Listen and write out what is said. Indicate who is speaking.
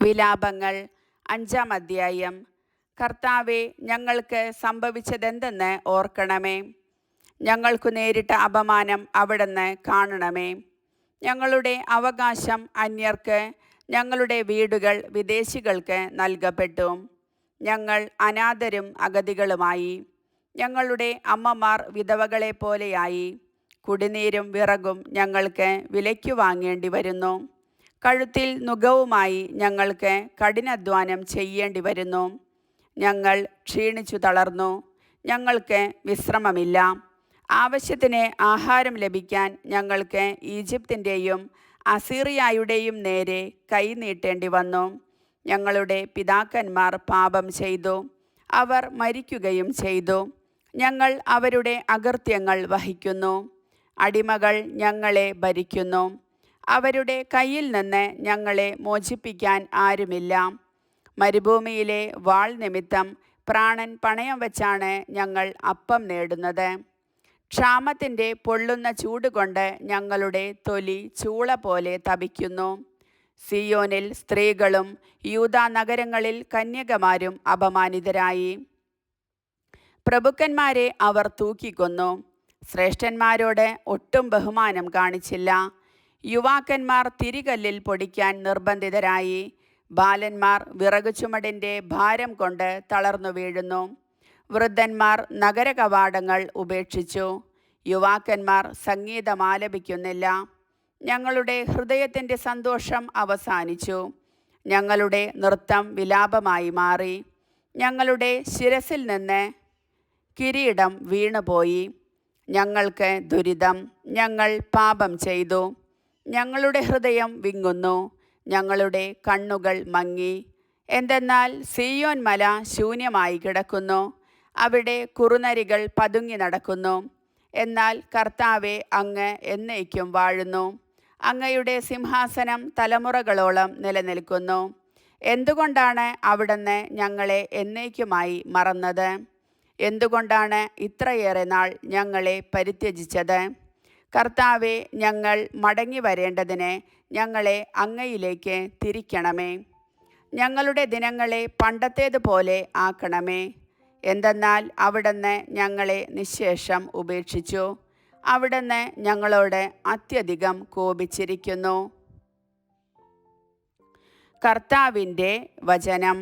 Speaker 1: വിലാപങ്ങൾ 5-ാം അധ്യായം. കർത്താവെ, ഞങ്ങൾക്ക് സംഭവിച്ചതെന്തെന്ന് ഓർക്കണമേ. ഞങ്ങൾക്കു നേരിട്ട അപമാനം അവിടുന്ന് കാണണമേ. ഞങ്ങളുടെ അവകാശം അന്യർക്ക്, ഞങ്ങളുടെ വീടുകൾ വിദേശികൾക്ക് നൽകപ്പെട്ടു. ഞങ്ങൾ അനാഥരും അഗതികളുമായി. ഞങ്ങളുടെ അമ്മമാർ വിധവകളെപ്പോലെയായി. കുടിനീരും വിറകും ഞങ്ങൾക്ക് വിലയ്ക്കു വാങ്ങേണ്ടി വരുന്നു. കഴുത്തിൽ നുകവുമായി ഞങ്ങൾക്ക് കഠിനാധ്വാനം ചെയ്യേണ്ടി വരുന്നു. ഞങ്ങൾ ക്ഷീണിച്ചു തളർന്നു, ഞങ്ങൾക്ക് വിശ്രമമില്ല. ആവശ്യത്തിന് ആഹാരം ലഭിക്കാൻ ഞങ്ങൾക്ക് ഈജിപ്തിൻ്റെയും അസീറിയായുടെയും നേരെ കൈ നീട്ടേണ്ടി വന്നു. ഞങ്ങളുടെ പിതാക്കന്മാർ പാപം ചെയ്തു, അവർ മരിക്കുകയും ചെയ്തു. ഞങ്ങൾ അവരുടെ അകൃത്യങ്ങൾ വഹിക്കുന്നു. അടിമകൾ ഞങ്ങളെ ഭരിക്കുന്നു. അവരുടെ കയ്യിൽ നിന്ന് ഞങ്ങളെ മോചിപ്പിക്കാൻ ആരുമില്ല. മരുഭൂമിയിലെ വാൾ നിമിത്തം പ്രാണൻ പണയം വച്ചാണ് ഞങ്ങൾ അപ്പം നേടുന്നത്. ക്ഷാമത്തിൻ്റെ പൊള്ളുന്ന ചൂടുകൊണ്ട് ഞങ്ങളുടെ തൊലി ചൂള പോലെ തപിക്കുന്നു. സിയോനിൽ സ്ത്രീകളും യൂദാ നഗരങ്ങളിൽ കന്യകമാരും അപമാനിതരായി. പ്രഭുക്കന്മാരെ അവർ തൂക്കിക്കൊന്നു. ശ്രേഷ്ഠന്മാരോട് ഒട്ടും ബഹുമാനം കാണിച്ചില്ല. യുവാക്കന്മാർ തിരികല്ലിൽ പൊടിക്കാൻ നിർബന്ധിതരായി. ബാലന്മാർ വിറകുചുമടിൻ്റെ ഭാരം കൊണ്ട് തളർന്നു വീഴുന്നു. വൃദ്ധന്മാർ നഗരകവാടങ്ങൾ ഉപേക്ഷിച്ചു. യുവാക്കന്മാർ സംഗീതം ആലപിക്കുന്നില്ല. ഞങ്ങളുടെ ഹൃദയത്തിൻ്റെ സന്തോഷം അവസാനിച്ചു. ഞങ്ങളുടെ നൃത്തം വിലാപമായി മാറി. ഞങ്ങളുടെ ശിരസിൽ നിന്ന് കിരീടം വീണുപോയി. ഞങ്ങൾക്ക് ദുരിതം, ഞങ്ങൾ പാപം ചെയ്തു. ഞങ്ങളുടെ ഹൃദയം വിങ്ങുന്നു, ഞങ്ങളുടെ കണ്ണുകൾ മങ്ങി. എന്തെന്നാൽ സിയോൻ മല ശൂന്യമായി കിടക്കുന്നു, അവിടെ കുറുനരികൾ പതുങ്ങി നടക്കുന്നു. എന്നാൽ കർത്താവെ, അങ്ങ് എന്നേക്കും വാഴുന്നു. അങ്ങയുടെ സിംഹാസനം തലമുറകളോളം നിലനിൽക്കുന്നു. എന്തുകൊണ്ടാണ് അവിടുന്ന് ഞങ്ങളെ എന്നേക്കുമായി മറന്നത്? എന്തുകൊണ്ടാണ് ഇത്രയേറെ നാൾ ഞങ്ങളെ പരിത്യജിച്ചത്? കർത്താവെ, ഞങ്ങൾ മടങ്ങി വരേണ്ടതിന് ഞങ്ങളെ അങ്ങയിലേക്ക് തിരിക്കണമേ. ഞങ്ങളുടെ ദിനങ്ങളെ പണ്ടത്തേതുപോലെ ആക്കണമേ. എന്തെന്നാൽ അവിടുന്ന് ഞങ്ങളെ നിശ്ശേഷം ഉപേക്ഷിച്ചു. അവിടുന്ന് ഞങ്ങളോട് അത്യധികം കോപിച്ചിരിക്കുന്നു. കർത്താവിൻ്റെ വചനം.